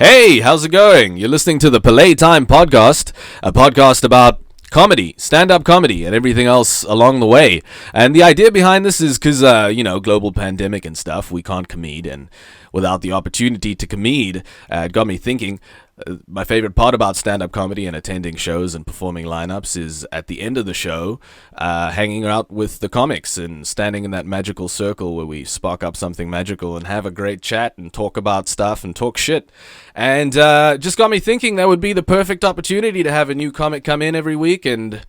Hey, how's it going? You're listening to the Playtime Podcast, a podcast about comedy, stand-up comedy, and everything else along the way. And the idea behind this is because, global pandemic and stuff, we can't comede, and without the opportunity to comede, it got me thinking. My favorite part about stand-up comedy and attending shows and performing lineups is at the end of the show, hanging out with the comics and standing in that magical circle where we spark up something magical and have a great chat and talk about stuff and talk shit. And just got me thinking that would be the perfect opportunity to have a new comic come in every week and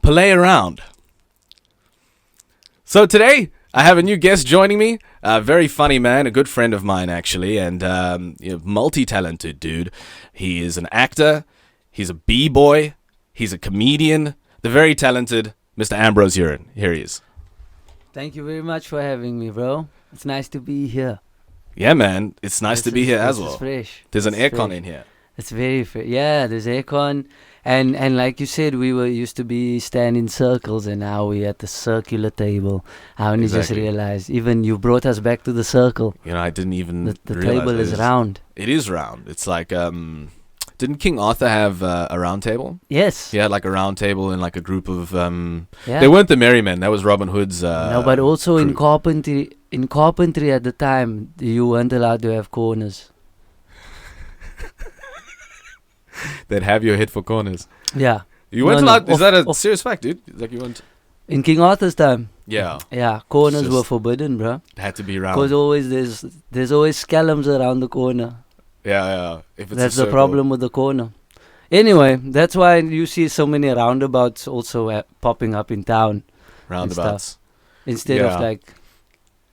play around. So today, I have a new guest joining me, a very funny man, a good friend of mine actually, and multi-talented dude. He is an actor, he's a b-boy, he's a comedian, the very talented Mr. Ambrose Draft. Here he is. Thank you very much for having me, bro. It's nice to be here. Yeah, man, it's nice to be here as well. It's fresh. There's an It's aircon fresh. in here. It's very fresh. Yeah, there's aircon. And like you said, we used to be stand in circles, and now we're at the circular table. I only just Exactly. realized, even you brought us back to the circle. You know, I didn't even The realize table it is round. It is round. It's like, didn't King Arthur have a round table? Yes. He had like a round table and like a group of, Yeah. they weren't the merry men, that was Robin Hood's No, but also in crew. carpentry at the time, you weren't allowed to have corners. They'd have your head for corners. Yeah. You weren't No, allowed. Is that a off. serious fact, dude? Like you weren't. In King Arthur's time. Yeah, Yeah, corners It's were just- forbidden, bro. it had to be round. Because always there's always scallops around the corner. Yeah. If it's That's a the problem with the corner. Anyway, that's why you see so many roundabouts also popping up in town roundabouts. instead Yeah. of like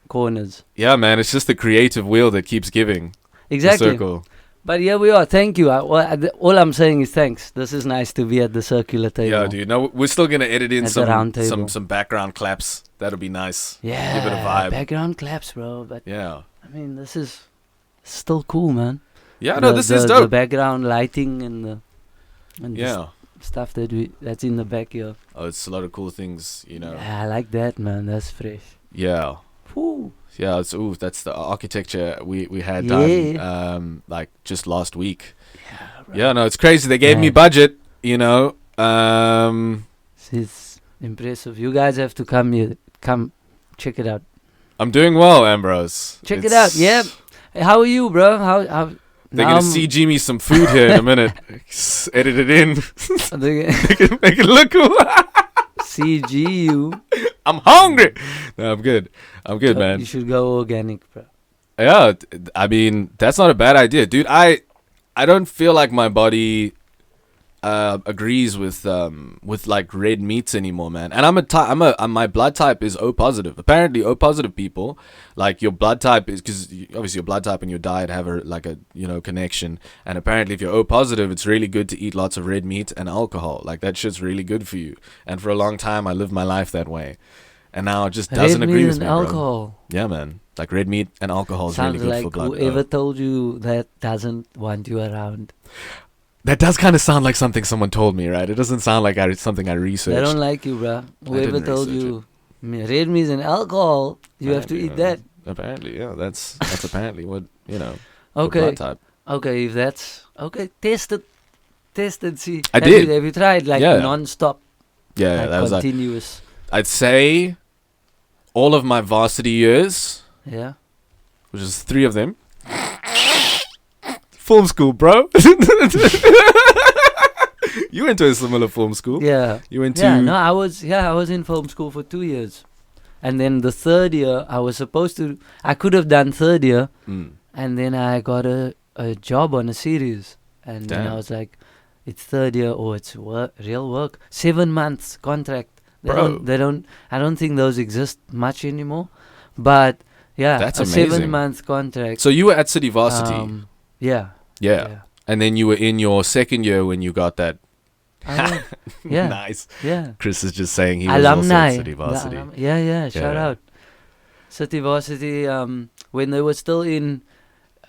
corners. Yeah, man, it's just the creative wheel that keeps giving. The Exactly. circle. But here we are. Thank you. All I'm saying is thanks. This is nice to be at the circular table. Yeah, dude. No, we're still gonna edit in At the round some table. some background claps. That'll be nice. Yeah. Give it a vibe. Background claps, bro. But Yeah. I mean, this is still cool, man. Yeah. No, this is The dope. background lighting and the Yeah. stuff that's in the back here. Oh, it's a lot of cool things. You know. Yeah, I like that, man. That's fresh. Yeah. Whew. Yeah. That's the architecture we had Yeah. done like just last week. Yeah, bro. Yeah. No, it's crazy. They gave me Man. budget. You know. It's impressive. You guys have to come here. Come check it out. I'm doing well, Ambrose. Check it out. Yeah. Hey, how are you, bro? How They're now gonna CG me some food here in a minute. Edit it in. Make it look cool. CGU. I'm hungry. No, I'm good. I'm good, man. You should go organic, bro. Yeah, I mean that's not a bad idea, dude. I don't feel like my body agrees with like red meats anymore, man. And my blood type is O positive. Apparently, O positive people, like your blood type is because obviously your blood type and your diet have a connection. And apparently, if you're O positive, it's really good to eat lots of red meat and alcohol. Like that shit's really good for you. And for a long time, I lived my life that way. And now it just doesn't Red agree meat with and me, bro. alcohol. Yeah, man. Like red meat and alcohol is Sounds really good like for blood. whoever told you that doesn't want you around. That does kind of sound like something someone told me, right? It doesn't sound like something I researched. They don't like you, bro. Whoever didn't told research you red meat and alcohol, you have to eat that. Apparently, yeah. That's apparently what, the Okay. blood type. Okay, if that's okay, test it, see. I Have did. Have you tried like Yeah. non-stop, Yeah, like that was like, continuous? I'd say all of my varsity years, Yeah. which is 3 of them. Film school, bro. You went to a similar film school. Yeah. You went to... Yeah. No, I was in film school for 2 years, and then the third year I could have done third year, Mm. and then I got a job on a series, and then Damn. I was like, it's third year, it's real work, 7 months contract. Bro. I don't think those exist much anymore, but yeah, That's a amazing. 7-month contract. So you were at City Varsity. Yeah. Yeah. And then you were in your second year when you got that. I- yeah. Nice. Yeah. Chris is just saying he was Alumni. also at City Varsity. Yeah. Shout Yeah. out. City Varsity. When they were still in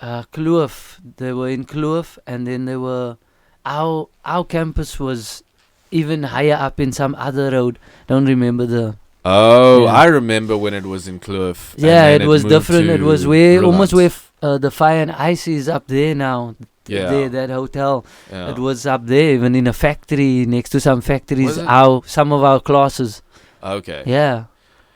Kloof, they were in Kloof, and then they were. Our campus was even higher up in some other road. Don't remember the. Oh, Yeah. I remember when it was in Kloof. and Yeah, then it was moved different. It to was almost Roelandt. where the fire and ice is up there now. Yeah. there, that hotel. Yeah. It was up there, even in a factory, next to some factories. Was it? Some of our classes. Okay. Yeah.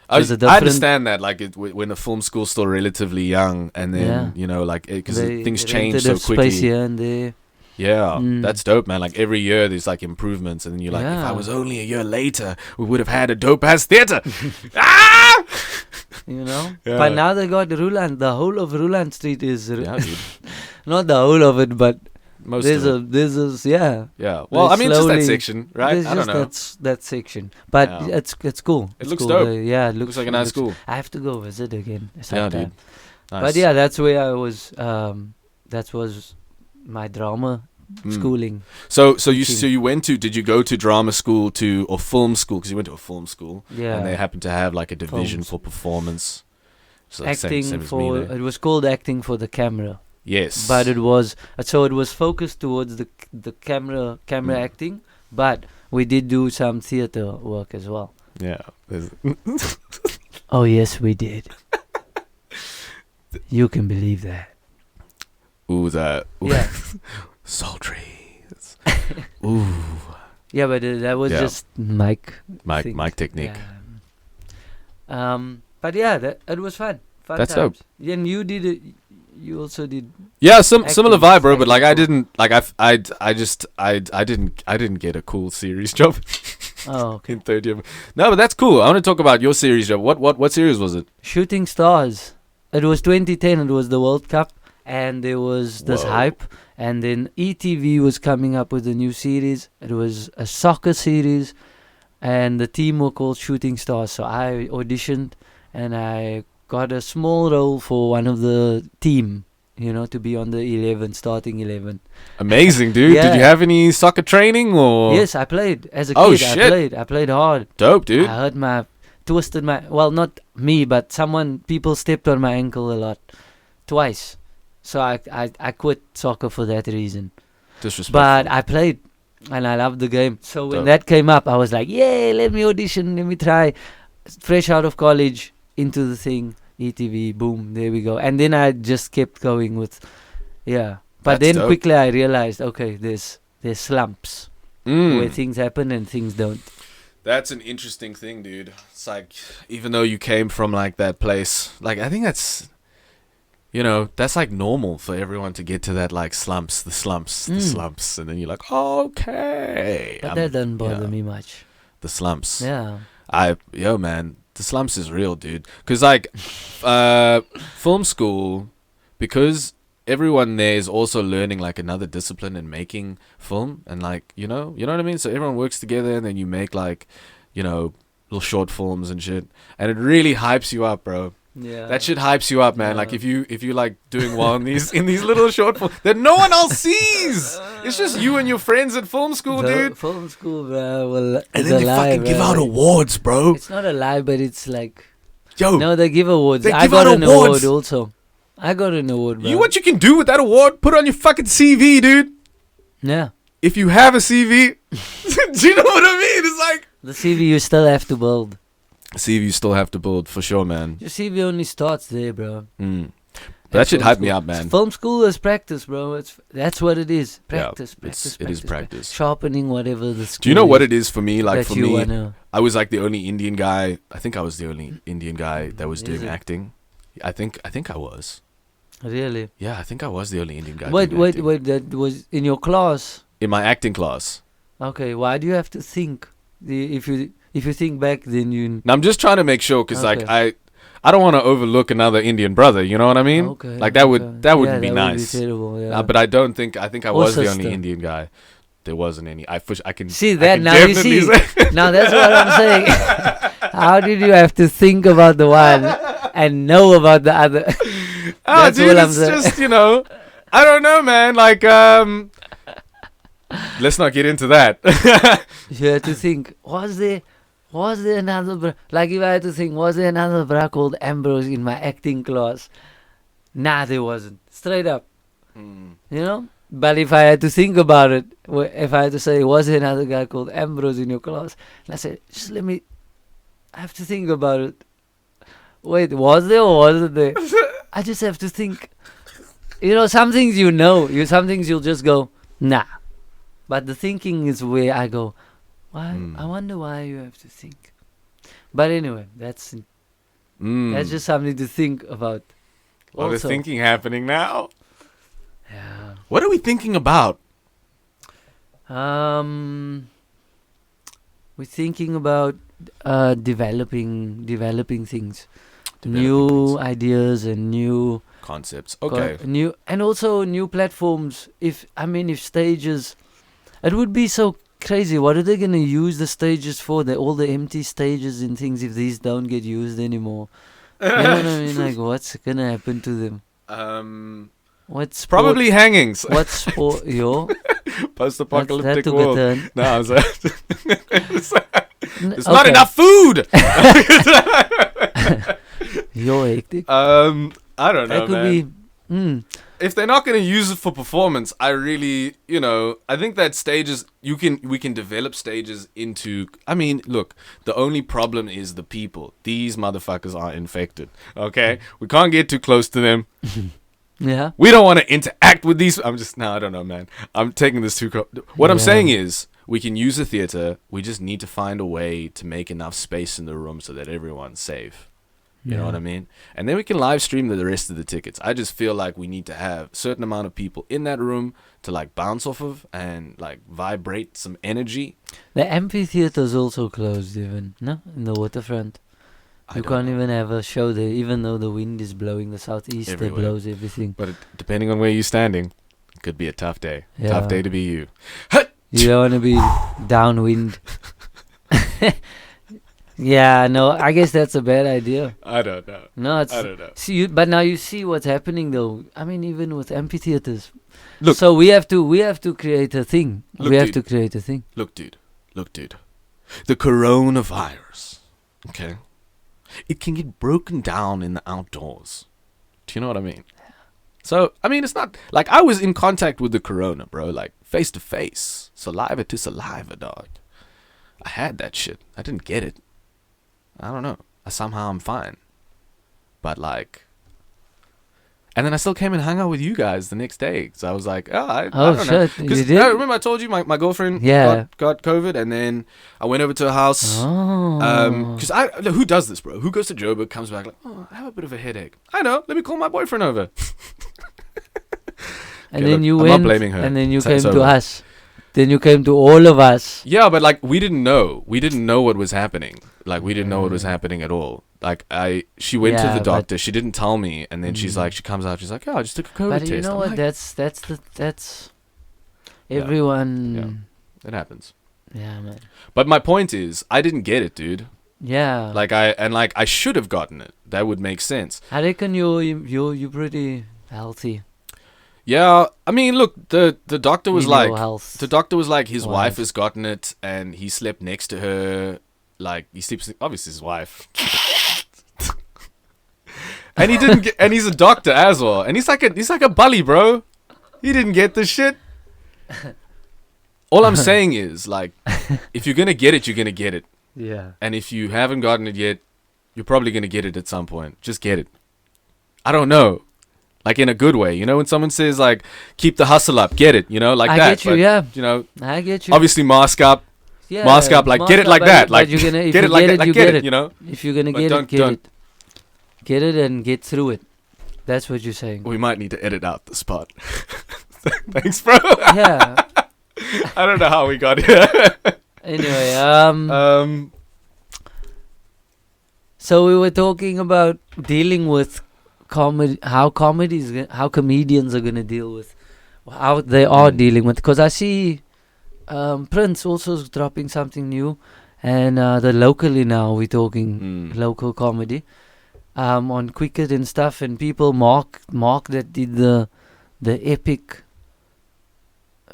I, was a I different- understand that, like, when the film school's still relatively young, and then, Yeah. you know, like, because They things change rented so a space quickly. here and there. Yeah, Mm. that's dope, man. Like, every year there's, like, improvements, and then you're like, if I Yeah. was only a year later, we would have had a dope-ass theater. Ah! You know. Yeah. But now they got Ruland. The whole of Ruland Street is Yeah, dude. not the whole of it, but Most there's of it. yeah. Yeah. Well, they I mean, just that slowly- section, right? There's I don't just know. that section, but Yeah. it's cool. It It's looks cool. dope. Yeah, it Looks like a nice school. I have to go visit again. Yeah, sometime. dude. Nice. But yeah, that's where I was. That was my drama Mm. schooling. So Team. you went to? Did you go to drama school or film school? Because you went to a film school, Yeah, and they happened to have like a division Films. for performance. So like acting same as me for there. it was called acting for the camera, Yes, but it was focused towards the camera Mm. acting. But we did do some theater work as well. yeah. There's- Oh yes, we did. You can believe that. Ooh, that. Ooh. Yeah. Sultry. Ooh, Yeah, but that was Yeah. just mic mic technique. Yeah. But yeah, it was fun. Fun That's times. Yeah, and you did it. You also did. Yeah, similar Acting- vibe, bro. But like, I acting didn't like. I didn't get a cool series job Oh, okay. in third year. No, but that's cool. I want to talk about your series job. What series was it? Shooting Stars. It was 2010. It was the World Cup, and there was this Whoa. hype. And then ETV was coming up with a new series. It was a soccer series, and the team were called Shooting Stars. So I auditioned, and I got a small role for one of the team. You know, to be on the 11, starting 11. Amazing, dude. Did Yeah. you have any soccer training or? Yes, I played as a Oh, kid. shit. I played hard. Dope, dude. I hurt twisted my, well, not me, but people stepped on my ankle a lot, twice. So I quit soccer for that reason. Disrespectful. But I played, and I loved the game. So when Dope. that came up, I was like, yay, let me audition, let me try. Fresh out of college, into the thing, ETV, boom, there we go. And then I just kept going with, yeah. But That's then dope. quickly I realized, okay, there's slumps Mm. where things happen and things don't. That's an interesting thing, dude. It's like, even though you came from like that place, like, I think that's, that's like normal for everyone to get to that, like, the slumps, and then you're like, okay. But that doesn't bother me much. The slumps. Yeah. Man, the slumps is real, dude. Because, like, film school, because everyone there is also learning, like, another discipline in making film, and, like, you know what I mean? So everyone works together, and then you make, like, little short films and shit, and it really hypes you up, bro. Yeah. That shit hypes you up, man. Yeah. Like, if you like doing well in these little short films that no one else sees. It's just you and your friends at film school, dude. Film school, bro. Well, And it's then they a lie, fucking give bro. out awards, bro. It's not a lie, but it's like, Yo, no, they give awards. They I give got out an awards. award also. I got an award, bro. what you can do with that award? Put it on your fucking CV, dude. Yeah. If you have a CV, do you know what I mean? It's like The CV you still have to build. CV you still have to build for sure, man. Your CV only starts there, bro. Mm. That should film hype me school. up, man. Film school is practice, bro. That's what it is. Yeah, Practice. it is practice. Sharpening whatever the school Do you know what is it is for me? Like, that for you me, wanna. I was like the only Indian guy. I think I was the only Indian guy that was Is doing it? acting. I think I was. Really? Yeah, I think I was the only Indian guy. Wait, doing acting. that was in your class. In my acting class. Okay, why do you have to think? If you think back, then you. Now I'm just trying to make sure, because like Okay. I don't want to overlook another Indian brother. You know what I mean? Okay. Like, that wouldn't be Would nice. be terrible, yeah. But I don't think. I think I Or was the only sister. Indian guy. There wasn't any. I can See I that can now? You definitely see, say- now that's what I'm saying. How did you have to think about the one and know about the other? That's dude, what I'm it's saying. just I don't know, man. Like let's not get into that. You had to think, was there another like if I had to think, was there another bra called Ambrose in my acting class? Nah, there wasn't. Straight up, you know. But if I had to think about it, if I had to say, was there another guy called Ambrose in your class? And I said, just let me. I have to think about it. Wait, was there or wasn't there? I just have to think. some things some things you'll just go, nah. But the thinking is where I go, why? I wonder why you have to think. But anyway, that's just something to think about. A lot of Also. thinking happening now. Yeah. What are we thinking about? We're thinking about developing things, Developing things. ideas and new Concepts. Okay. new and also new platforms. If stages, it would be so crazy. What are they gonna use the stages for? All the empty stages and things if these don't get used anymore. You know what I mean? Like, what's gonna happen to them? What's Probably hangings. What's sport? Yo, Post-apocalyptic that took a world. turn. No, I'm sorry. There's not enough food. You're hectic. I don't know, That could man. be. If they're not going to use it for performance, I really, I think that stages we can develop stages into. I mean, look, the only problem is the people. These motherfuckers are infected. Okay, we can't get too close to them. Yeah. We don't want to interact with these. I don't know, man. I'm taking this too. What I'm saying is, we can use a theater. We just need to find a way to make enough space in the room so that everyone's safe. You know what I mean? And then we can live stream the rest of the tickets. I just feel like we need to have a certain amount of people in that room to like bounce off of and like vibrate some energy. The amphitheater's also closed even, no? In the waterfront. You can't even have a show there, even though the wind is blowing the southeast, it blows everything. But depending on where you're standing, it could be a tough day. Yeah. Tough day to be you. You don't want to be downwind. Yeah, no, I guess that's a bad idea. I don't know. No, I don't know. But now you see what's happening though. I mean, even with amphitheaters. Look, so we have to create a thing. Look, we have dude. to create a thing. Look, dude. The coronavirus, okay? It can get broken down in the outdoors. Do you know what I mean? So, I mean, it's not like I was in contact with the corona, bro, like face to face, saliva to saliva, dog. I had that shit. I didn't get it. I don't know. Somehow I'm fine. But like, and then I still came and hung out with you guys the next day. So I was like, I don't know. Shit, you Because did? remember I told you my girlfriend got COVID, and then I went over to her house. Because who does this, bro? Who goes to Joburg, comes back like, I have a bit of a headache. I know. Let me call my boyfriend over. And Okay, then look, you I'm went, not blaming her. and then you It's came to over. us. Then you came to all of us. Yeah, but like we didn't know. We didn't know what was happening. Like we didn't know what was happening at all. Like she went to Yeah, the doctor. She didn't tell me, and then she comes out. She's like, I just took a COVID But test. you know I'm what? like, That's Yeah. everyone. it happens. Yeah, man. But my point is, I didn't get it, dude. Yeah. Like I should have gotten it. That would make sense. I reckon you're pretty healthy. Yeah, I mean, look, the doctor was In like, your health. the doctor was like, his Wife. wife has gotten it, and he slept next to her. Like he sleeps, obviously his wife. And he didn't get, and he's a doctor as well, and he's like a bully, bro. He didn't get the shit. All I'm saying is, like, if you're gonna get it, you're gonna get it. Yeah. And if you haven't gotten it yet, you're probably gonna get it at some point. Just get it. I don't know. Like in a good way, you know, when someone says like, keep the hustle up, get it, you know, like I that. get you, But, yeah. you know, I get you. obviously mask up, Yeah, mask up, like get it like that, like you're gonna, if get you it like get that, it, like you get get it, it. you know. If you're gonna But get don't- it, get it. Get it and get through it. That's what you're saying. We might need to edit out this part. Thanks, bro. Yeah. I don't know how we got here. Anyway, so we were talking about dealing with comedy, how comedians are gonna deal with, how they are dealing with. Because I see Prince also is dropping something new, and the locally now we're talking local comedy, on Quicket and stuff, and people Mark that did the epic.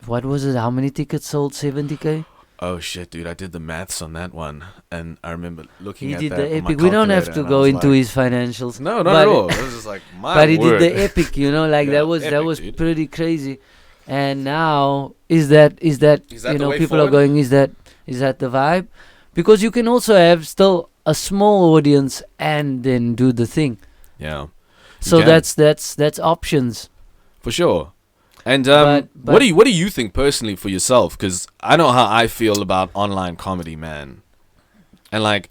What was it? How many tickets sold? 70K. Oh shit, dude! I did the maths on that one, and I remember looking He at did that. the on my epic. We don't have calculator, to and I go was into like, his financials. No, not but at all. It was just like my But he word. did the epic, you know, like Yeah, that was epic, dude. pretty crazy. And now is that Is you the know, way people forward? are going, is that the vibe? Because you can also have still a small audience and then do the thing. Yeah. So can. that's options. For sure. And But what do you think personally for yourself? Because I know how I feel about online comedy, man. And like,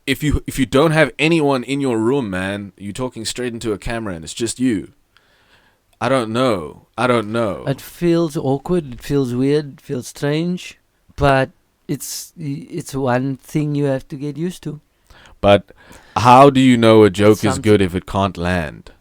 if you don't have anyone in your room, man, you're talking straight into a camera and it's just you. I don't know. it feels awkward. It feels weird. It feels strange. But it's one thing you have to get used to. But how do you know a joke is Something- good if it can't land?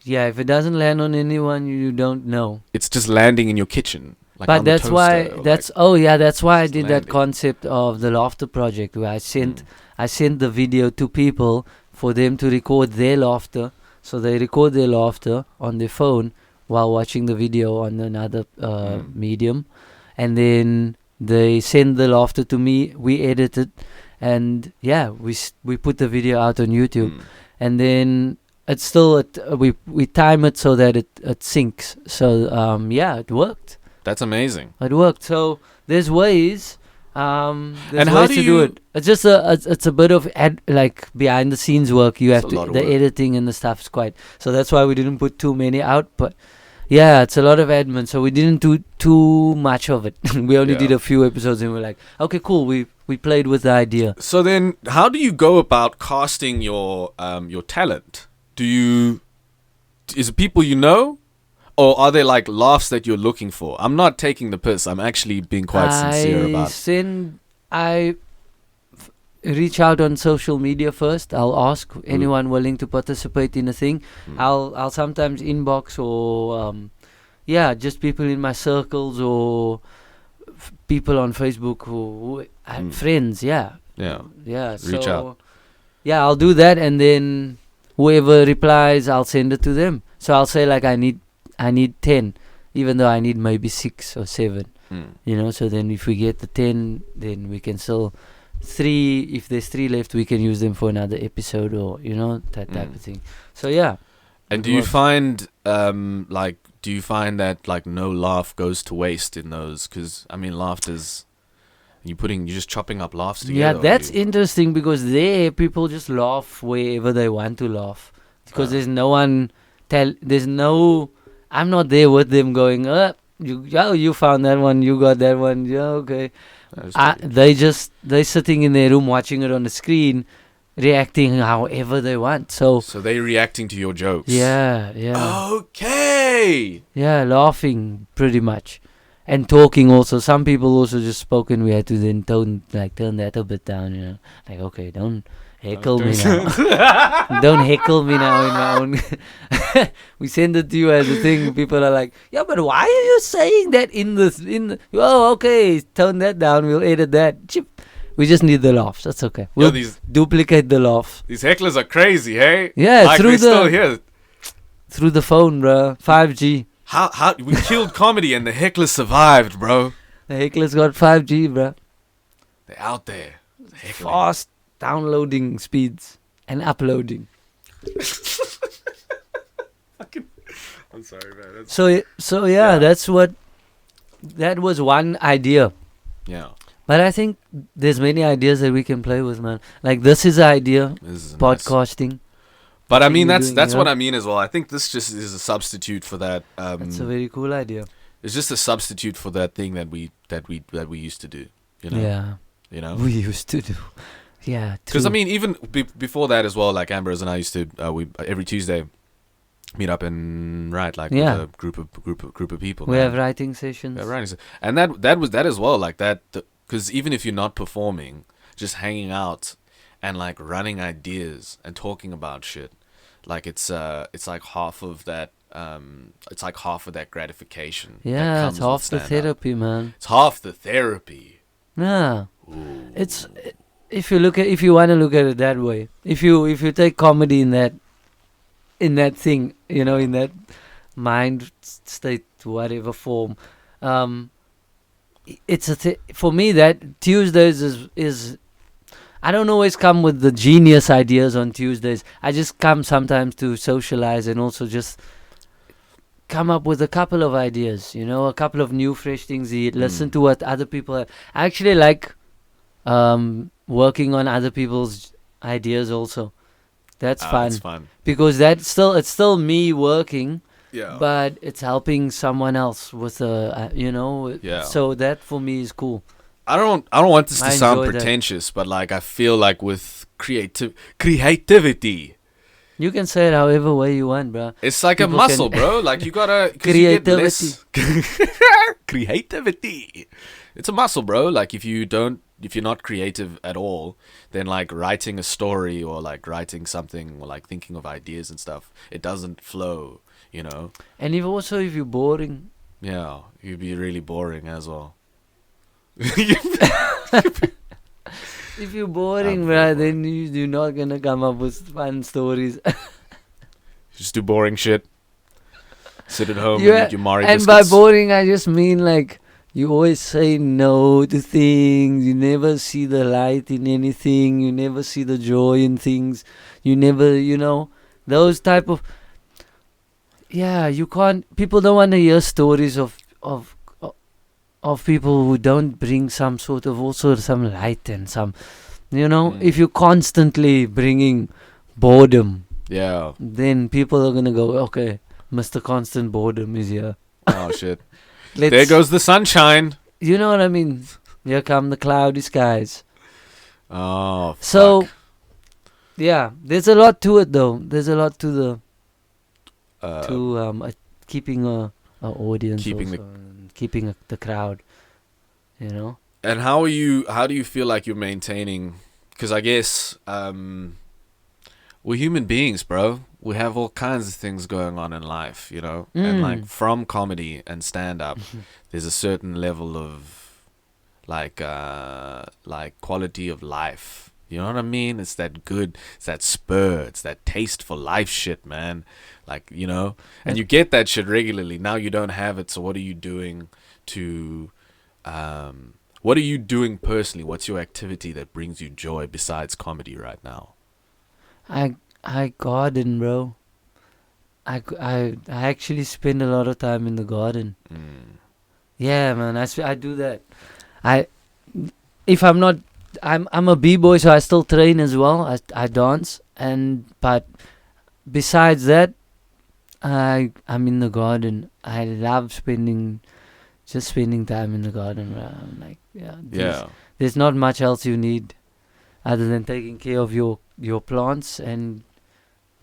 Yeah, if it doesn't land on anyone, you don't know. It's just landing in your kitchen. Like But on the that's why toaster, or that's like, that's why I just did that landing. concept of the laughter project where I sent Mm. I sent the video to people for them to record their laughter. So they record their laughter on their phone while watching the video on another medium, and then they send the laughter to me. We edit it, and yeah, we put the video out on YouTube, Mm. and then it's still we time it so that it syncs. So yeah, it worked. That's amazing. It worked. So there's ways. There's And how ways do to you- do it. It's just it's a bit of like behind the scenes work. You have It's a lot to of the work. editing and the stuff is quite. So that's why we didn't put too many out. But yeah, it's a lot of admin. So we didn't do too much of it. We only Yeah. did a few episodes and we're like, okay, cool. We played with the idea. So then, how do you go about casting your talent? Is it people you know, or are there like laughs that you're looking for? I'm not taking the piss. I'm actually being quite sincere about. I reach out on social media first. I'll ask anyone willing to participate in a thing. Mm. I'll sometimes inbox or just people in my circles or people on Facebook who friends. Yeah. Yeah. Reach out. Yeah, I'll do that, and then whoever replies, I'll send it to them. So I'll say like I need 10, even though I need maybe 6 or 7. Mm. So then if we get the 10, then we can still 3. If there's 3 left, we can use them for another episode, or that type of thing. So yeah. And it do you works. find that like no laugh goes to waste in those? Because I mean, laughter's you're just chopping up laughs together. Yeah, or that's you- interesting because there people just laugh wherever they want to laugh because Ah. there's no one I'm not there with them going you found that one, you got that one, yeah, okay. That's tricky. They sitting in their room watching it on the screen, reacting however they want. So they're reacting to your jokes. yeah, Okay. yeah, laughing pretty much, and talking also. Some people also just spoke, and we had to then turn that a bit down. Like okay, don't heckle me now. Don't heckle me now in my own. We send it to you as a thing. People are like, yeah, but why are you saying that in the? Oh, okay, tone that down. We'll edit that. Chip. We just need the laughs. That's okay. We'll these duplicate the laugh. hecklers are crazy, hey? Yeah, like through they're still the here. through the phone, bro. 5G. How we killed comedy and the hecklers survived, bro. The hecklers got 5G, bro. They're out there. Heckling. Fast downloading speeds and uploading. I'm sorry, man. That's, So yeah, that was one idea. yeah. But I think there's many ideas that we can play with, man. Like this is an idea, This is a nice- podcasting. But I thing mean, you're that's doing, that's you what know? I mean as well. I think this just is a substitute for that. That's a very cool idea. It's just a substitute for that thing that we used to do. You know. Yeah, You know. we used to do. Yeah, Because I true. mean, even before that as well, like Ambrose and I used to, we every Tuesday meet up and write like Yeah. with a group of people. We man. have writing sessions. Yeah, writing. And that was that as well, like that. Because even if you're not performing, just hanging out and like running ideas and talking about shit, like it's like half of that. It's like half of that gratification. that Yeah, comes it's with half the stand-up. therapy, man. It's half the therapy. Yeah, Ooh. it's if you want to look at it that way. If you take comedy in that thing, in that mind state, whatever form, it's for me that Tuesdays is I don't always come with the genius ideas on Tuesdays. I just come sometimes to socialize and also just come up with a couple of ideas, a couple of new fresh things. Listen to what other people have. I actually like working on other people's ideas also. That's Ah, fun. that's fun. Because it's still me working, Yeah. but it's helping someone else with Yeah. So that for me is cool. I don't want this to I sound enjoy that. pretentious, but like I feel like with creativity, You can say it however way you want, bro. it's like People a muscle, can- bro. Like you gotta 'cause you get Creativity. less creativity. It's a muscle, bro. Like if you're not creative at all, then like writing a story or like writing something or like thinking of ideas and stuff, it doesn't flow. You know? And if you're boring, Yeah, you'd be really boring as well. if you're boring, I'm bro, very then you're not gonna come up with fun stories. Just do boring shit. Sit at home Yeah, and eat your Mari and biscuits. by boring, I just mean like you always say no to things. You never see the light in anything. You never see the joy in things. You never, those type of. Yeah, you can't. People don't want to hear stories of people who don't bring some sort of also some light and some, if you're constantly bringing boredom, Yeah. then people are gonna go, okay, Mr. Constant Boredom is here. Oh shit. Let's, There goes the sunshine. You know what I mean? Here come the cloudy skies. Oh. Fuck. So, yeah, there's a lot to it though. There's a lot to the keeping a audience, Keeping also, and keeping the crowd. And how do you feel like you're maintaining? Because I guess we're human beings, bro. We have all kinds of things going on in life, and like from comedy and stand up, there's a certain level of like quality of life. You know what I mean? It's that spur, it's that taste for life shit, man. Like, and you get that shit regularly. Now you don't have it, so what are you doing to what are you doing personally? What's your activity that brings you joy besides comedy right now? I garden, bro. I actually spend a lot of time in the garden. Yeah, man. I do that. If I'm not, I'm a b-boy, so I still train as well. I dance, but besides that, I'm in the garden. I love spending time in the garden. I'm like, there's not much else you need other than taking care of your plants and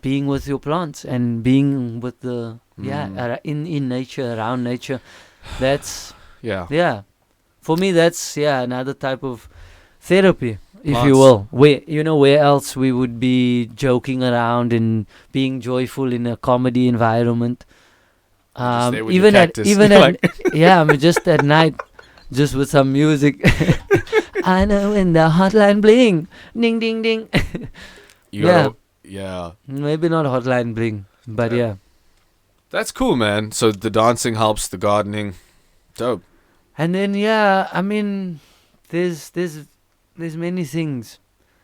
being with your plants and being with the in nature, around nature. That's for me, that's another type of therapy, if Plants. you will. Where else we would be joking around and being joyful in a comedy environment. Just there with your cactus. Just at night, just with some music. I know when the hotline bling, ding ding ding. Maybe not hotline bling, but yeah. That's cool, man. So the dancing helps, the gardening, dope. And then there's many things.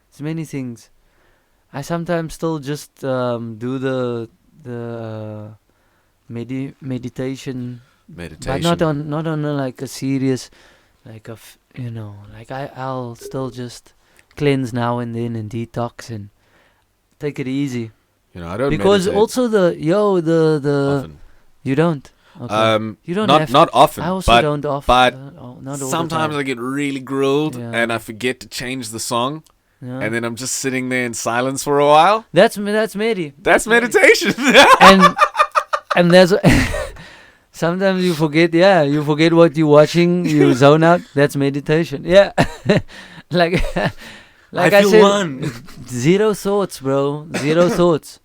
There's many things. I sometimes still just do the meditation, but not on like a serious, like I'll still just cleanse now and then and detox and take it easy. I don't because meditate also often. You don't. Okay. You don't have not often. I also but, don't often. But not all sometimes the I get really grilled Yeah. and I forget to change the song, time. and then I'm just sitting there in silence for a while. That's Medi. That's meditation. and there's sometimes you forget. Yeah, you forget what you're watching. You zone out. That's meditation. Yeah, like I feel said, one. Zero thoughts, bro. Zero thoughts.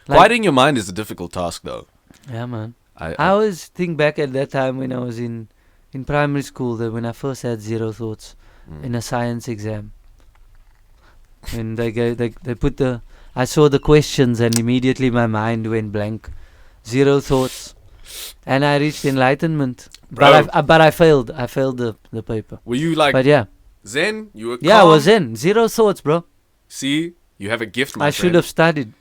Quieting your mind is a difficult task, though. Yeah, man. I I always think back at that time when I was in primary school, that when I first had zero thoughts in a science exam. When they put I saw the questions and immediately my mind went blank. Zero thoughts. And I reached enlightenment. Bro. But I failed. I failed the paper. Were you like But yeah. Zen? You were Yeah, I calm? was in. Zero thoughts, bro. See, you have a gift, my I friend. should have studied.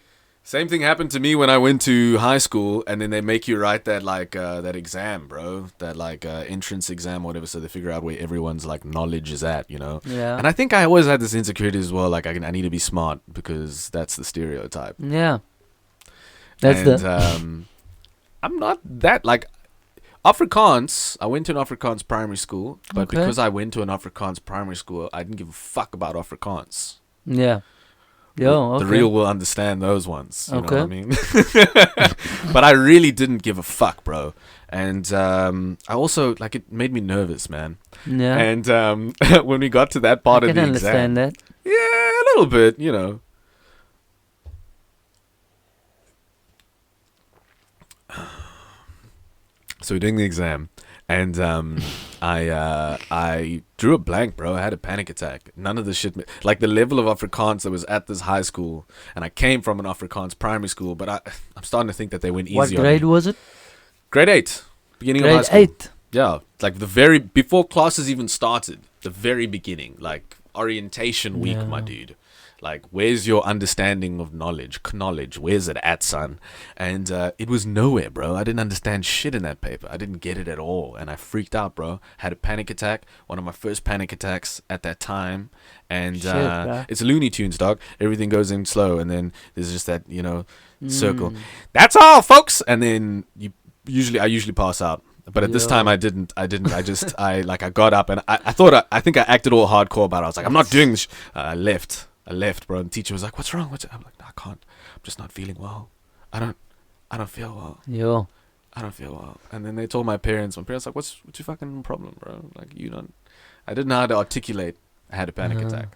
Same thing happened to me when I went to high school, and then they make you write that that exam, bro, that entrance exam or whatever, so they figure out where everyone's like knowledge is at, you know. Yeah. And I think I always had this insecurity as well, like I need to be smart because that's the stereotype. Yeah. That's I'm not that like Afrikaans. I went to an Afrikaans primary school, but Okay. because I went to an Afrikaans primary school, I didn't give a fuck about Afrikaans. Yeah. Yo, okay. The real will understand those ones. You know Okay. what I mean? But I really didn't give a fuck, bro. And I also, like, it made me nervous, man. Yeah. And when we got to that part I of can the exam. understand that. Yeah, a little bit, you know. So we're doing the exam. And I drew a blank, bro. I had a panic attack. None of the shit, like the level of Afrikaans that was at this high school, and I came from an Afrikaans primary school, but I'm starting to think that they went easy What on grade me. was it? Grade 8, beginning of high Grade school. 8. Yeah, like the very before classes even started, the very beginning, like orientation week, Yeah. my dude. Like, where's your understanding of knowledge? Knowledge, where's it at, son? And it was nowhere, bro. I didn't understand shit in that paper. I didn't get it at all. And I freaked out, bro. Had a panic attack. One of my first panic attacks at that time. And Shit, bro. it's Looney Tunes, dog. Everything goes in slow. And then there's just that, circle. Mm. That's all, folks. And then I usually pass out. But at this Yo. time, I didn't. I just, I got up and I think I acted all hardcore about it. I was like, I'm not doing this. I left, bro. And the teacher was like, "What's wrong?" I'm like, "No, I can't. I'm just not feeling well. I don't feel well. Yo. I don't feel well." And then they told my parents. My parents like, "What's your fucking problem, bro? Like, you don't." I didn't know how to articulate. I had a panic attack.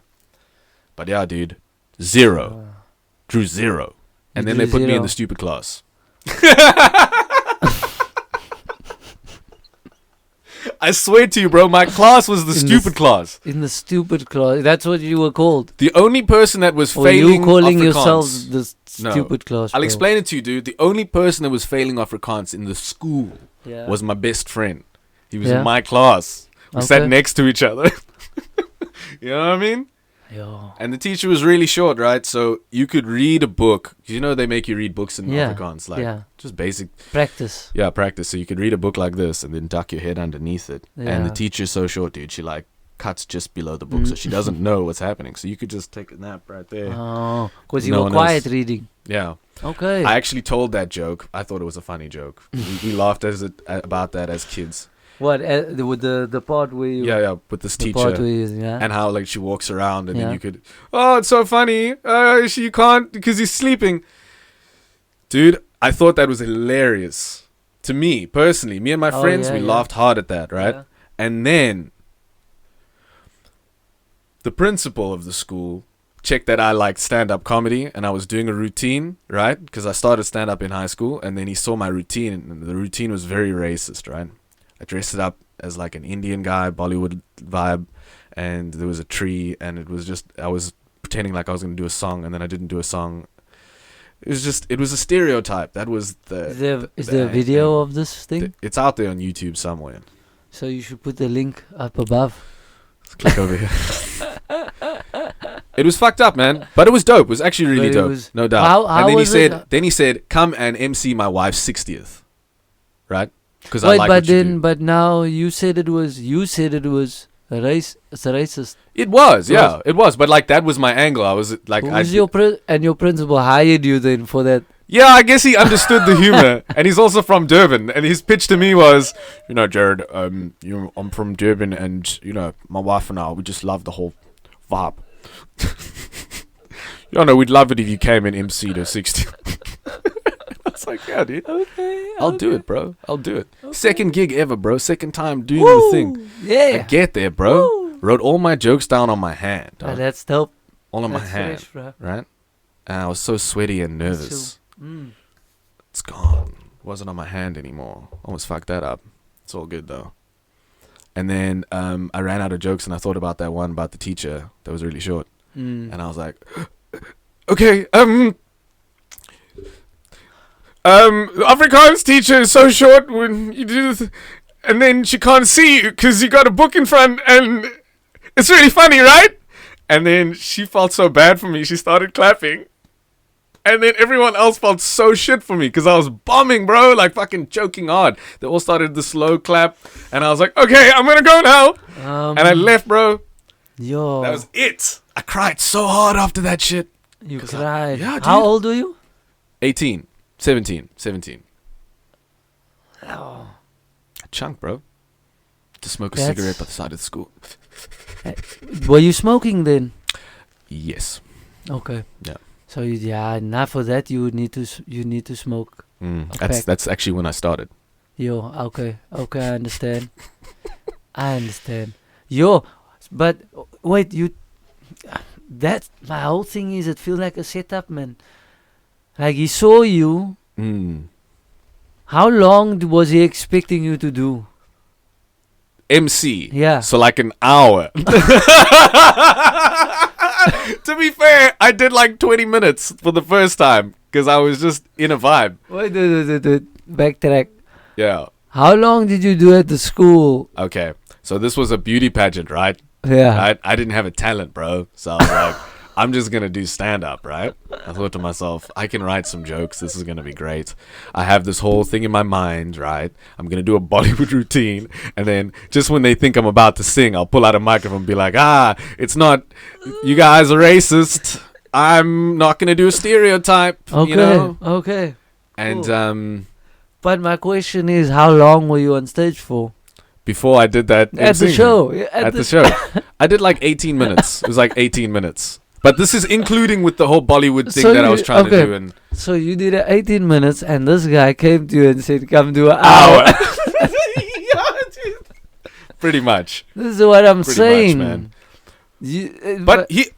But yeah, dude, 0. Drew 0. And You then they drew put me in 0. the stupid class. I swear to you, bro, my class was the In the stupid class. In the stupid class. That's what you were called. The only person that was Or failing you calling Afrikaans, yourself the No. stupid class. I'll bro. explain it to you, dude. The only person that was failing Afrikaans in the school Yeah. was my best friend. He was Yeah. in my class. We sat Okay. next to each other. You know what I mean? Yo. And the teacher was really short, right? So you could read a book. You know they make you read books in Yeah. Afrikaans, like Yeah. just basic, Practice. practice. So you could read a book like this and then duck your head underneath it. And the Yeah. teacher's so short, dude. She like cuts just below the book, so she doesn't know what's happening. So you could just take a nap right there. Oh, because you No were one quiet else. reading. Yeah. Okay. I actually told that joke. I thought it was a funny joke. we laughed about that as kids. What? With the part where you. Yeah, with this The part teacher. where you, yeah. And how like she walks around and then Yeah. you could, oh, it's so funny. You can't because he's sleeping. Dude, I thought that was hilarious. To me, personally. Me and my Oh, friends, yeah, we yeah. laughed hard at that, right? Yeah. And then the principal of the school checked that I liked stand-up comedy and I was doing a routine, right? Because I started stand-up in high school, and then he saw my routine, and the routine was very racist, right? I dressed it up as like an Indian guy, Bollywood vibe, and there was a tree, and it was just, I was pretending like I was going to do a song, and then I didn't do a song. It was a stereotype. That was Is there a video of this thing? It's out there on YouTube somewhere. So you should put the link up above. Let's click over here. It was fucked up, man, but it was dope. It was actually really But it dope, was- no doubt. How and then was he said, "Come and MC my wife's 60th," right? Because I Wait, like but what you then, do. but now you said it was a race. It's a racist. It was, yeah, it was. But like that was my angle. I was like, Who was your and your principal hired you then for that? yeah, I guess he understood the humor, and he's also from Durban. And his pitch to me was, Jared, I'm from Durban, and my wife and I, we just love the whole vibe. We'd love it if you came and MC to 60. I was like, yeah, dude. Okay, I'll do it, bro. I'll do it. Okay. Second gig ever, bro. Second time doing the thing. I Yeah. get there, bro. Woo. Wrote all my jokes down on my hand. Oh, dog. that's dope. All on my That's hand, fresh, bro. right? And I was so sweaty and That's nervous. Mm. It's gone. Wasn't on my hand anymore. Almost fucked that up. It's all good though. And then I ran out of jokes, and I thought about that one about the teacher that was really short. Mm. And I was like, okay, Afrikaans teacher is so short when you do this, and then she can't see you because you got a book in front, and it's really funny, right? And then she felt so bad for me, she started clapping. And then everyone else felt so shit for me because I was bombing, bro, like fucking choking hard. They all started the slow clap, and I was like, okay, I'm gonna go now. And I left, bro. Yo. That was it. I cried so hard after that shit. You cried. Yeah, dude. How old were you? 18, 17. Oh. A chunk, bro. To smoke a cigarette by the side of the school. Were you smoking then? Yes. Okay. Yeah. So not for that you would need to smoke. That's actually when I started. Yo, okay, I understand. I understand. Yo, but wait, that my whole thing is it feels like a setup, man. Like he saw you. How long was he expecting you to do? MC. Yeah. So like an hour. To be fair, I did like 20 minutes for the first time because I was just in a vibe. Wait, backtrack. Yeah. How long did you do at the school? Okay. So this was a beauty pageant, right? Yeah. I didn't have a talent, bro. So I was like, I'm just going to do stand-up, right? I thought to myself, I can write some jokes. This is going to be great. I have this whole thing in my mind, right? I'm going to do a Bollywood routine. And then just when they think I'm about to sing, I'll pull out a microphone and be like, it's not, you guys are racist. I'm not going to do a stereotype, Okay. you know? Okay. And cool. But my question is, how long were you on stage for? Before I did that At the MCing show. thing. At the show. I did like 18 minutes. It was like 18 minutes. But this is including with the whole Bollywood thing that I was trying to do. And so you did 18 minutes and this guy came to you and said, come do an hour. hour. Yeah, dude. Pretty much. This is what I'm Pretty saying. much, man. But you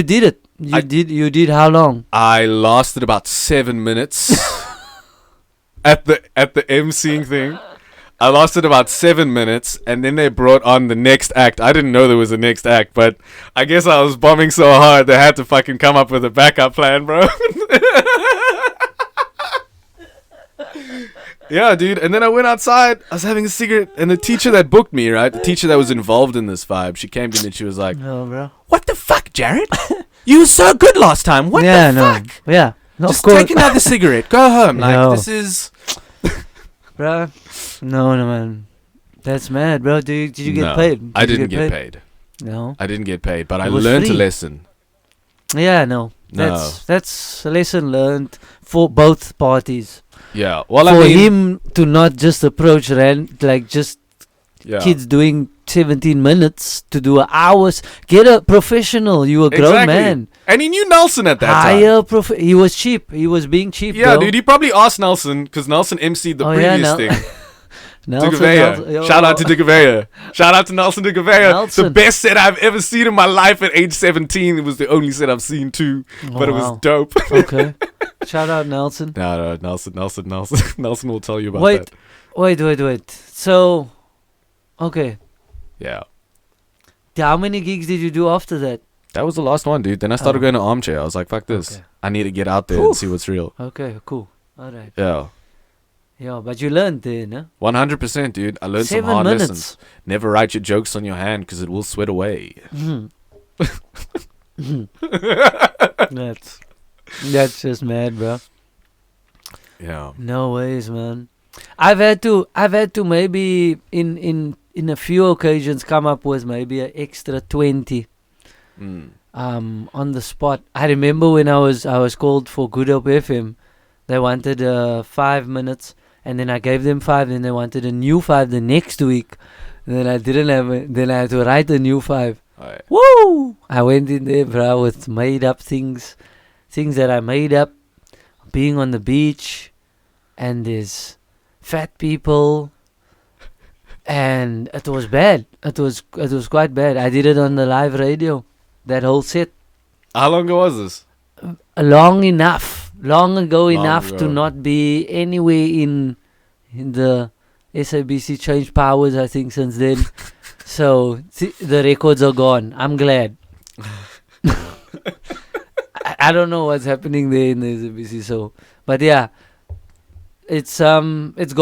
did it. You did how long? I lasted about 7 minutes at the emceeing thing. I lasted about 7 minutes, and then they brought on the next act. I didn't know there was a next act, but I guess I was bombing so hard they had to fucking come up with a backup plan, bro. Yeah, dude. And then I went outside. I was having a cigarette, and the teacher that booked me, right? The teacher that was involved in this vibe, she came to me and she was like, "No, bro. What the fuck, Jared? You were so good last time. What the fuck? Yeah. No, just take another cigarette. Go home. Like, this is... Bro. No, man. That's mad, bro. Did you get paid? I didn't get paid. No. I didn't get paid, but I learned a lesson. Yeah, no. That's a lesson learned for both parties. Yeah. Well, for him to not just approach kids doing 17 minutes to do hours. Get a professional. You a grown man. And he knew Nelson at that time. He was cheap. He was being cheap. Yeah, bro. dude. He probably asked Nelson because Nelson emceed the previous thing. Nelson, shout out to Digavea. Shout out to Nelson Digavea. The best set I've ever seen in my life at age 17. It was the only set I've seen too, but it was dope. Okay. Shout out Nelson. No, Nelson. Nelson will tell you about that. Wait. So, okay. Yeah. How many gigs did you do after that? That was the last one, dude. Then I started going to Armchair. I was like, fuck this. Okay. I need to get out there and see what's real. Okay, cool. All right. Yeah. Yeah, but you learned there, no? 100%, dude. I learned some hard lessons. Never write your jokes on your hand because it will sweat away. That's just mad, bro. Yeah. No ways, man. I've had to maybe in a few occasions come up with maybe an extra 20 on the spot. I remember when I was called for Good Hope FM, they wanted 5 minutes. And then I gave them 5, and they wanted a new 5 the next week. And then I didn't have it. Then I had to write a new 5. Right. Woo! I went in there, bro, with made up things that I made up. Being on the beach, and there's fat people, and it was bad. It was quite bad. I did it on the live radio, that whole set. How long ago was this? Long ago enough to not be anywhere in the SABC changed powers, I think, since then. So the records are gone. I'm glad. I don't know what's happening there in the SABC. So, but yeah, it's gone. It's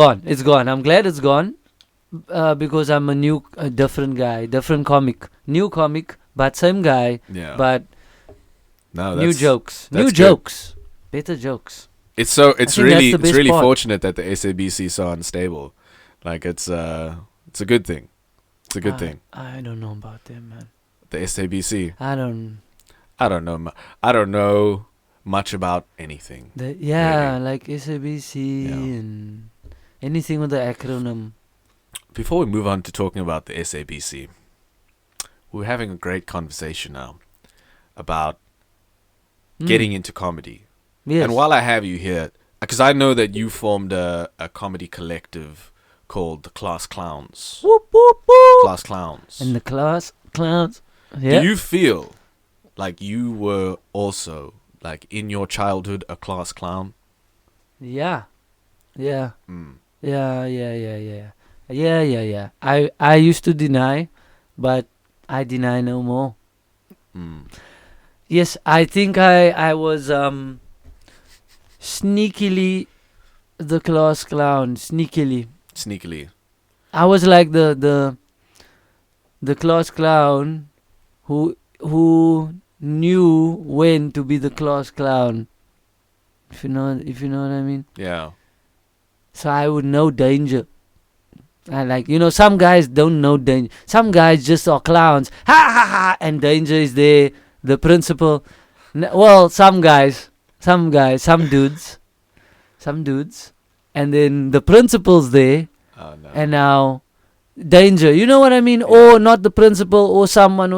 gone. I'm glad it's gone because I'm a different guy, different comic, new comic, but same guy. Yeah. But no, new jokes. better jokes. It's think that's the it's best really part. fortunate that the SABC is so unstable. Like it's a good thing. It's a good thing. I don't know about them, man. The SABC. I don't. I don't know. I don't know much about anything. Yeah, Really. like SABC Yeah. and anything with the acronym. Before we move on to talking about the SABC, we're having a great conversation now about getting into comedy. Yes. And while I have you here, because I know that you formed a comedy collective called the Class Clowns. Whoop, whoop, whoop. Class Clowns. And the class clowns. Yeah. Do you feel like you were also, like in your childhood, a class clown? Yeah. Yeah. Mm. Yeah. I used to deny, but I deny no more. Mm. Yes, I think I was sneakily the class clown. Sneakily. I was like the class clown who knew when to be the class clown. If you know what I mean. Yeah. So I would know danger. I like, some guys don't know danger. Some guys just are clowns. Ha ha ha! And danger is there. The principal. Well, some dudes. And then the principal's there. Oh, no. And now danger. You know what I mean? Or not the principal or someone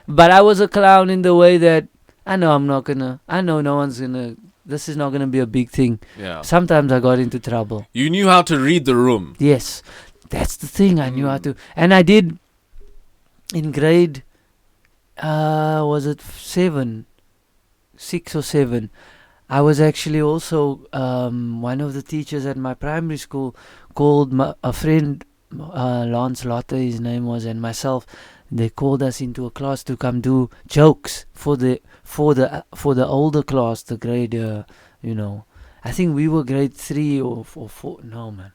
but I was a clown in the way that I know no one's gonna, this is not gonna be a big thing. Yeah. Sometimes I got into trouble. You knew how to read the room. Yes. That's the thing. I knew how to. And I did in grade, was it 6 or 7? I was actually also one of the teachers at my primary school called a friend, Lance Lotte, his name was, and myself. They called us into a class to come do jokes for the older class, the grade. I think we were grade 3 or 4. No, man.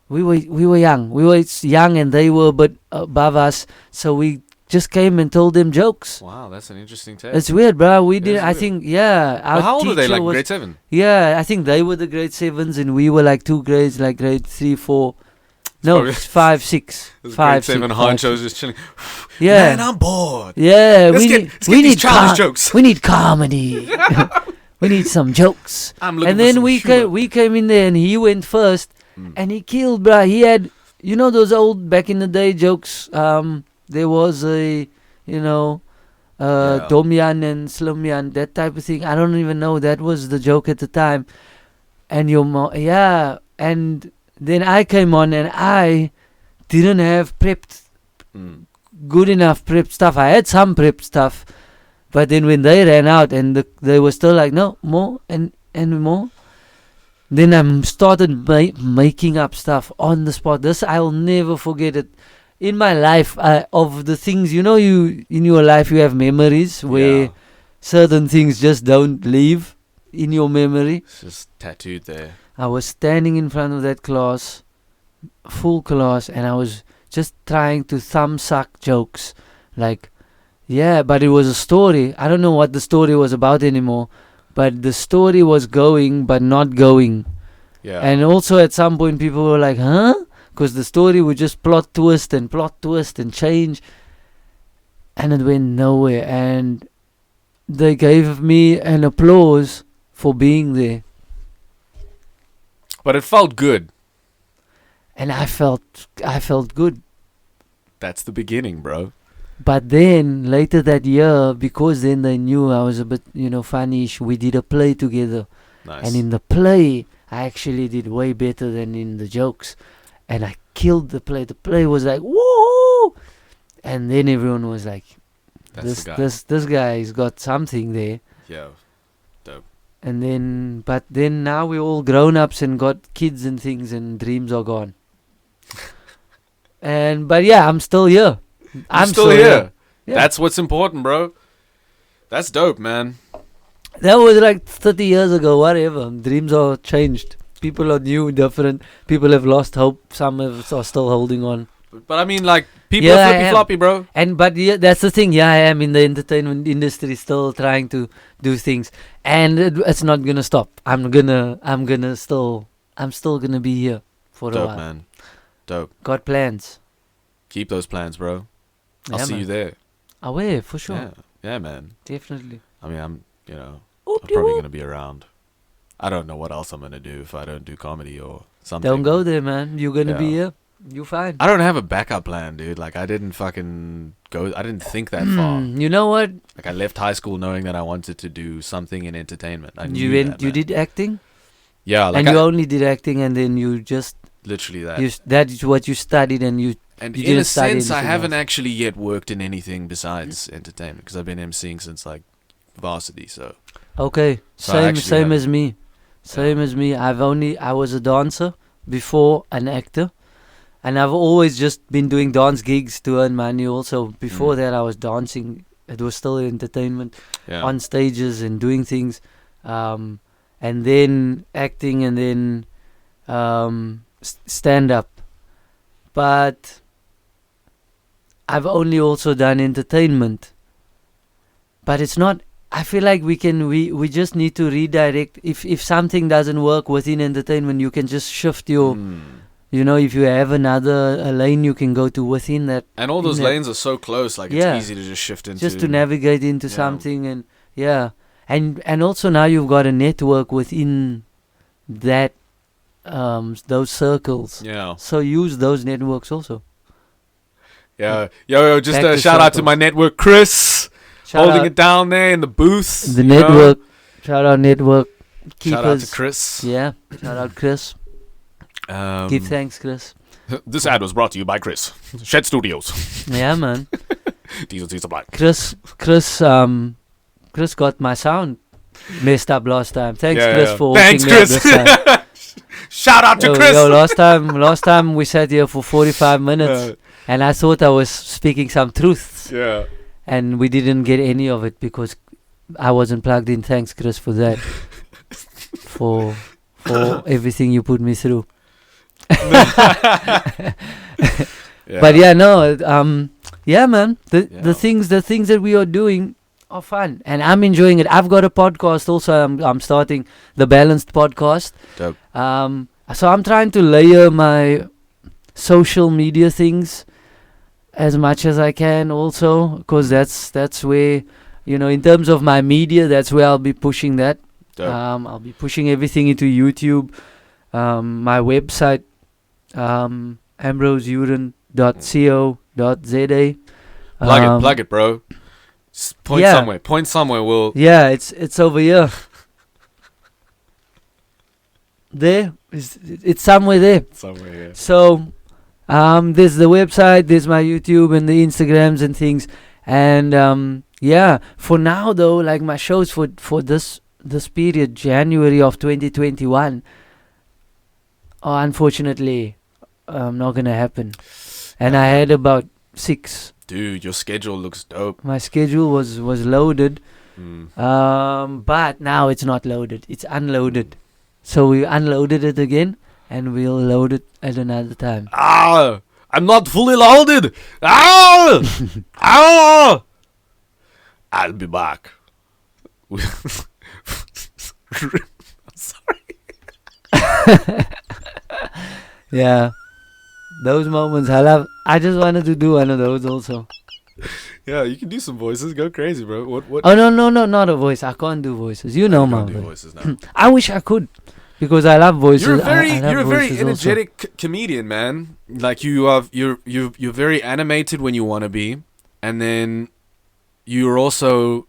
We were young. We were young, and they were a bit above us. So we just came and told them jokes. Wow, that's an interesting take. It's weird, bro. We did. is I weird. think, yeah. Our How old were they? teacher Like was- grade 7? Yeah, I think they were the grade 7s, and we were like 2 grades, like grade 3, 4. No, probably- 5, 6. This 5, grade 7 6, honchos just chilling. Yeah. Man, I'm bored. Yeah, Let's we get these childish jokes. We need comedy. We need some jokes. I'm looking And for then some humor. we came in there, and he went first, Mm. and he killed, bruh. He had, those old back in the day jokes. There was a, Yeah. Domyan and Slumyan, that type of thing. I don't even know. That was the joke at the time. And and then I came on, and I didn't have prepped Mm. good enough prepped stuff. I had some prepped stuff, but then when they ran out and they were still like, no, more and more, then I started making up stuff on the spot. This, I'll never forget it. In my life, of the things, you in your life, you have memories where Yeah. certain things just don't leave in your memory. It's just tattooed there. I was standing in front of that class, full class, and I was just trying to thumb suck jokes. Like, yeah, but it was a story. I don't know what the story was about anymore, but the story was going, but not going. Yeah. And also at some point, people were like, huh? Because the story would just plot twist and change. And it went nowhere. And they gave me an applause for being there. But it felt good. And I felt good. That's the beginning, bro. But then later that year, because then they knew I was a bit, funny-ish, we did a play together. Nice. And in the play, I actually did way better than in the jokes. And I killed the play. The play was like, woo! And then everyone was like, That's the guy. this guy's got something there. Yeah. Dope. And then now we're all grown-ups and got kids and things, and dreams are gone. But yeah, I'm still here. I'm still here. Yeah. That's what's important, bro. That's dope, man. That was like 30 years ago, whatever. Dreams are changed. People are new, different. People have lost hope. Some are still holding on. But I mean, like, People Yeah, are I flippy am. floppy, bro. But yeah, that's the thing. Yeah, I am in the entertainment industry, still trying to do things, and it's not gonna stop. I'm still gonna be here for a Dope, while. man. Dope. Got plans. Keep those plans, bro. I'll Yeah, see you man. there. Away for sure. Yeah. Yeah, man. Definitely. I mean, I'm probably going to be around. I don't know what else I'm going to do if I don't do comedy or something. Don't go there, man. You're gonna be Yeah. here. You fine. I don't have a backup plan, dude. Like, I didn't fucking go. I didn't think that far. You know what? Like, I left high school knowing that I wanted to do something in entertainment. I You knew went. that, You man. did acting, Yeah, like and you only did acting, and then you just literally that. that is what you studied, and you. And you in a didn't study sense, I anything haven't else. actually yet worked in anything besides entertainment because I've been emceeing since like varsity. So Okay, So I same actually same have- as me. Same as me. I was a dancer before an actor, and I've always just been doing dance gigs to earn money. Also, before Mm. that, I was dancing. It was still entertainment yeah, on stages and doing things, and then acting, and then stand up. But I've only also done entertainment. But it's not. I feel like we just need to redirect. If something doesn't work within entertainment, you can just shift your. You know, if you have another a lane, you can go to within that. and all those in that- lanes are so close. Like Yeah. it's easy to just shift into. Just to navigate into Yeah. something, and yeah, and also now you've got a network within that those circles. Yeah, So use those networks also. yeah, yo, just Back a to shout out to circles. my network, Chris, Shout holding out it down there in the booth. the you know? network. Shout out network keepers. Shout out to Chris. Yeah, shout out Chris. Give thanks, Chris. This ad was brought to you by Chris, Shed Studios, Yeah, man. Diesel Supply. Chris got my sound messed up last time. Thanks, Yeah, Chris, yeah. for Thanks, hooking me up Chris. this time. Shout out to Yo, Chris. last time we sat here for 45 minutes, and I thought I was speaking some truths, Yeah. and we didn't get any of it because I wasn't plugged in. Thanks, Chris, for that. for everything you put me through. But yeah, no, yeah, man. The Yeah. things that we are doing are fun, and I'm enjoying it. I've got a podcast also. I'm starting the Balanced podcast. Dope. So I'm trying to layer my social media things as much as I can, also, because that's where, you know, in terms of my media, that's where I'll be pushing that. Dope. I'll be pushing everything into YouTube. My website, ambroseuren.co.za. Plug it, bro. Point yeah. somewhere. Point somewhere. We'll. Yeah, it's over here. There, it's somewhere there. Somewhere. Yeah. So, there's the website, there's my YouTube and the Instagrams and things, and yeah. For now, though, like my shows for this period, January of 2021, are unfortunately not gonna happen. And I had about 6. Dude, your schedule looks dope. My schedule was loaded, Mm. but now it's not loaded. It's unloaded. So we unloaded it again, and we'll load it at another time. Ah! I'm not fully loaded. Ah! Ah! I'll be back. Sorry. Yeah, those moments I love. I just wanted to do one of those also. Yeah, you can do some voices. Go crazy, bro. What? Oh no, not a voice. I can't do voices. You know, I man. can't do voices now. I wish I could, because I love voices. You're a I love very voices also. energetic comedian, man. Like you're very animated when you want to be, and then you're also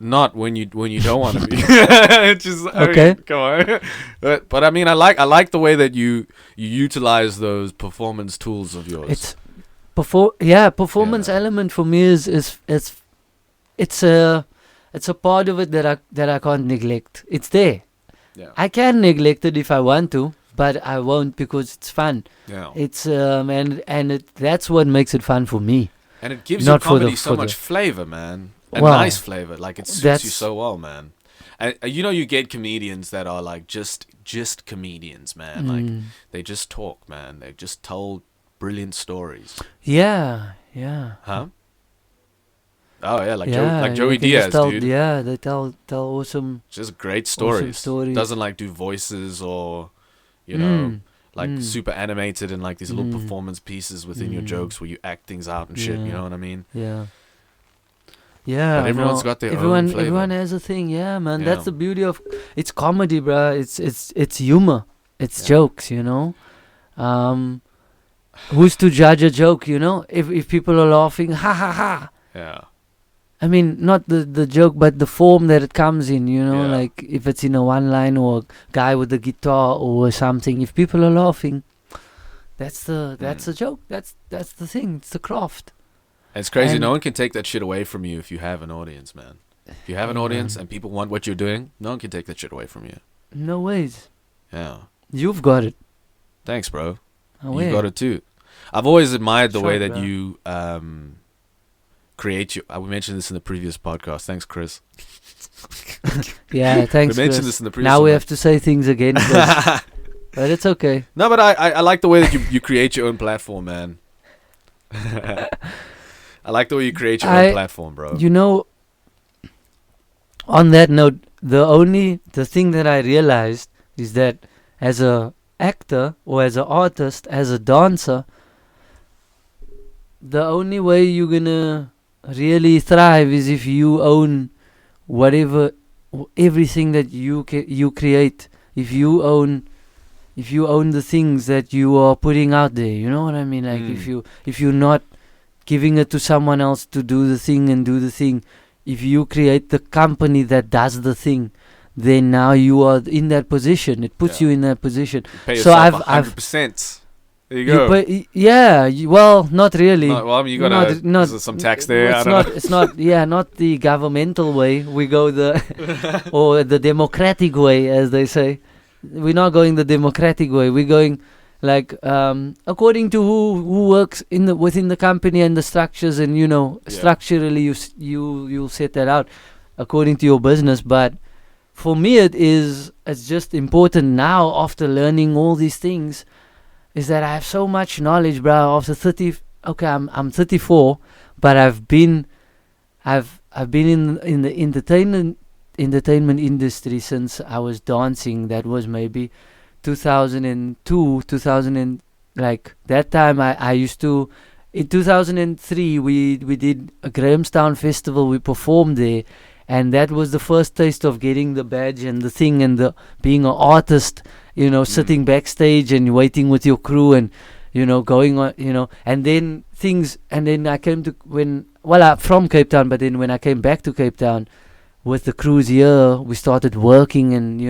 not when you don't want to be. It's just Okay. I mean, come on. But I mean, I like the way that you utilize those performance tools of yours. It's performance Yeah. element for me is it's a part of it that I can't neglect. It's there. Yeah. I can neglect it if I want to, but I won't, because it's fun. Yeah. It's that's what makes it fun for me. And it gives Not your for the- comedy so for much the- flavor, man. A Wow. nice flavor. Like it suits you That's- so well, man. And you know, you get comedians that are like just comedians, man. Like Mm. they just talk, man. They just tell brilliant stories. Yeah. Huh? Oh yeah, like Yeah, Joey they can just Diaz, tell, dude. Yeah, they tell awesome Just great awesome stories. stories. Doesn't like do voices or, you know, like Mm. super animated and like these little Mm. performance pieces within your Mm. jokes where you act things out and shit. You Yeah. know what I mean? Yeah. Yeah, But everyone's no. got their own flavor. Everyone has a thing. Yeah, man. Yeah. That's the beauty of it's comedy, bruh. It's humor. It's Yeah. jokes, you know. Who's to judge a joke, you know? If people are laughing, ha ha ha. Yeah. I mean, not the joke, but the form that it comes in, you know, Yeah. like if it's in a one line or a guy with a guitar or something. If people are laughing, that's the joke. That's the thing. It's the craft. And it's crazy. And- No one can take that shit away from you if you have an audience, man. If you have an Yeah, audience man. and people want what you're doing, no one can take that shit away from you. No ways. Yeah. You've got it. Thanks, bro. Oh, You yeah. got it too. I've always admired the way Sure, that bro. you create your. We mentioned this in the previous podcast. Thanks, Chris. Yeah, thanks. We mentioned Chris. this in the previous. Now we one. have to say things again, but it's okay. No, but I like the way that you create your own platform, man. I like the way you create your own platform, bro. You know, on that note, the thing that I realized is that as a actor or as an artist, as a dancer, the only way you're gonna really thrive is if you own everything that you create. If you own the things that you are putting out there, you know what I mean? Like if you're not giving it to someone else to do the thing, if you create the company that does the thing, then now you are in that position. It puts you in that position. Pay So yourself I've 100%. There you go. Well, not really. No, well, I mean, you gotta. There's some tax there. I It's don't not. know. It's not. Yeah, not the governmental way. We go the or the democratic way, as they say. We're not going the democratic way. We're going like according to who works within the company and the structures, and structurally you'll set that out according to your business. But for me, it's just important now after learning all these things. Is that I have so much knowledge, bro. After 30, okay, I'm 34, but I've been in the entertainment industry since I was dancing. That was maybe 2002, 2000 and like that time. I used to. In 2003, we did a Grahamstown festival. We performed there, and that was the first taste of getting the badge and the thing and the being an artist. Sitting backstage and waiting with your crew and, going on, and then I came to I'm from Cape Town, but then when I came back to Cape Town with the crews here, we started working and,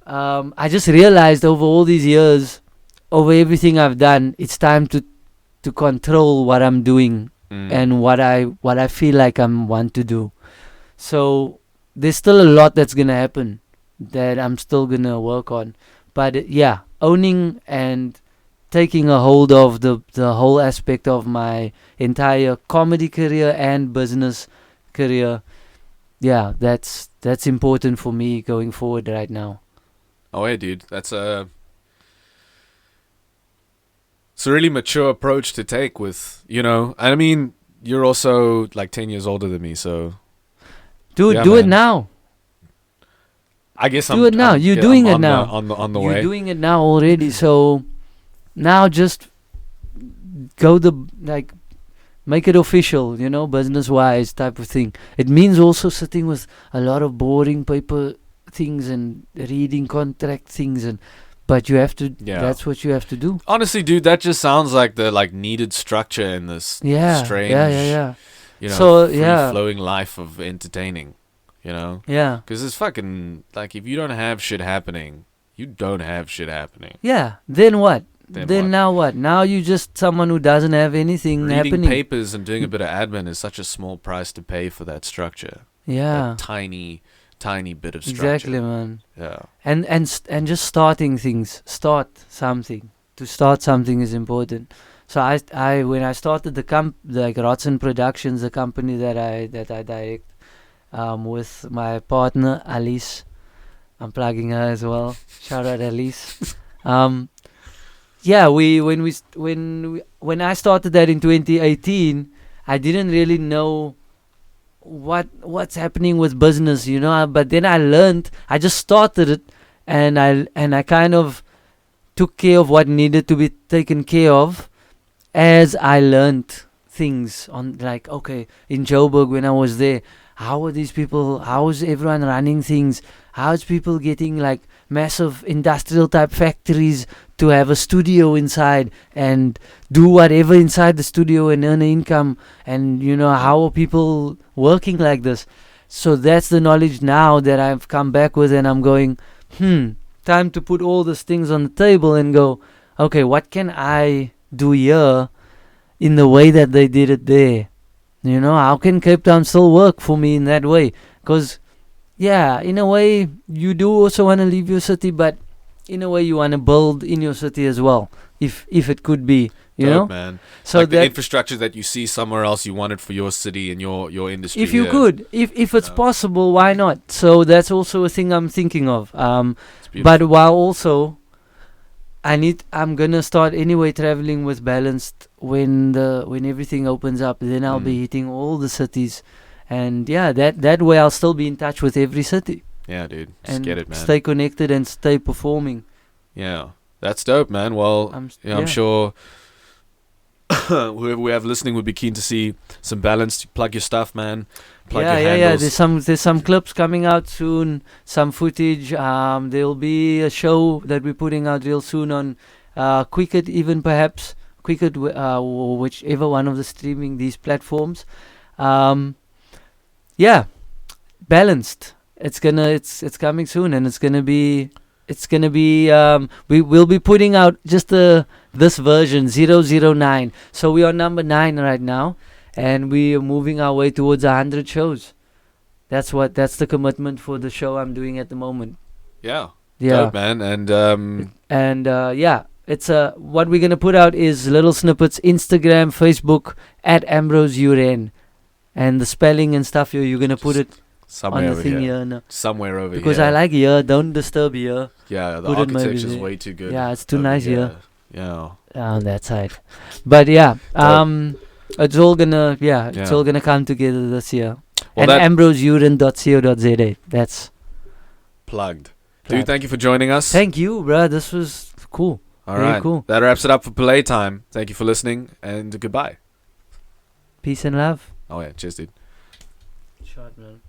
I just realized over all these years, over everything I've done, it's time to control what I'm doing and what I feel like I want to do. So there's still a lot that's going to happen that I'm still gonna work on, but owning and taking a hold of the whole aspect of my entire comedy career and business career, that's important for me going forward right now. Oh hey, dude, it's a really mature approach to take with, I mean, you're also like 10 years older than me, so dude, do man. it now. I guess do it now. You're doing it now. On the You're way. doing it now already. So now just go make it official, business wise type of thing. It means also sitting with a lot of boring paper things and reading contract things but you have to. That's what you have to do. Honestly, dude, that just sounds like the needed structure in this strange, free-flowing life of entertaining. Yeah. Because it's fucking, if you don't have shit happening, you don't have shit happening. Yeah. Then what? Then now what? Now you just someone who doesn't have anything happening. Reading papers and doing a bit of admin is such a small price to pay for that structure. Yeah. That tiny bit of structure. Exactly, man. Yeah. And just starting things. Start something. To start something is important. So I when I started the Rotsen Productions, the company that I direct, with my partner Alice. I'm plugging her as well. Shout out Alice. yeah, when I started that in 2018, I didn't really know what's happening with business, but then I learned. I just started it, and I kind of took care of what needed to be taken care of as I learned things on, like, okay, in Joburg when I was there, how are these people, how is everyone running things, how is people getting like massive industrial type factories to have a studio inside and do whatever inside the studio and earn an income, and how are people working like this. So that's the knowledge now that I've come back with, and I'm going, time to put all these things on the table and go, okay, what can I do here in the way that they did it there? How can Cape Town still work for me in that way? Because, yeah, in a way, you do also want to leave your city, but in a way, you want to build in your city as well, if it could be, Dope, man. So like that the infrastructure that you see somewhere else, you want it for your city and your industry. if you here. could, if it's possible, why not? So that's also a thing I'm thinking of. It's beautiful. But while also, I'm gonna start anyway traveling with Balanced when everything opens up. Then I'll be hitting all the cities, and yeah, that way I'll still be in touch with every city. Yeah, dude. Just And get it, man. stay connected and stay performing. Yeah. That's dope, man. Well, I'm sure whoever we have listening would be keen to see some balance. Plug your stuff, man. Plug your handles. There's some clips coming out soon, some footage. There'll be a show that we're putting out real soon on Quicket, even perhaps Quicket, or whichever one of the streaming these platforms. Yeah, Balanced. It's coming soon, and it's gonna be we will be putting out just this version 009. So we are number 9 right now, and we are moving our way towards 100 shows. That's the commitment for the show I'm doing at the moment. Yeah. Yeah. Dope, man. And Yeah, it's what we're gonna put out is little snippets, Instagram, Facebook at Ambrose Uren, and the spelling and stuff. You're gonna put it somewhere on the over thing here. here. No. Somewhere over Because here. I like here. Don't disturb here. Yeah, the put it maybe architecture's there. way too good. Yeah, it's too over nice here. Yeah. On that side. But yeah, it's all gonna it's all gonna come together this year. Well, and ambroseuren.co.za. That's plugged. Dude, thank you for joining us. Thank you, bruh. This was cool. All Very right. cool. That wraps it up for Play Time. Thank you for listening, and goodbye. Peace and love. Oh, yeah. Cheers, dude. Short, man.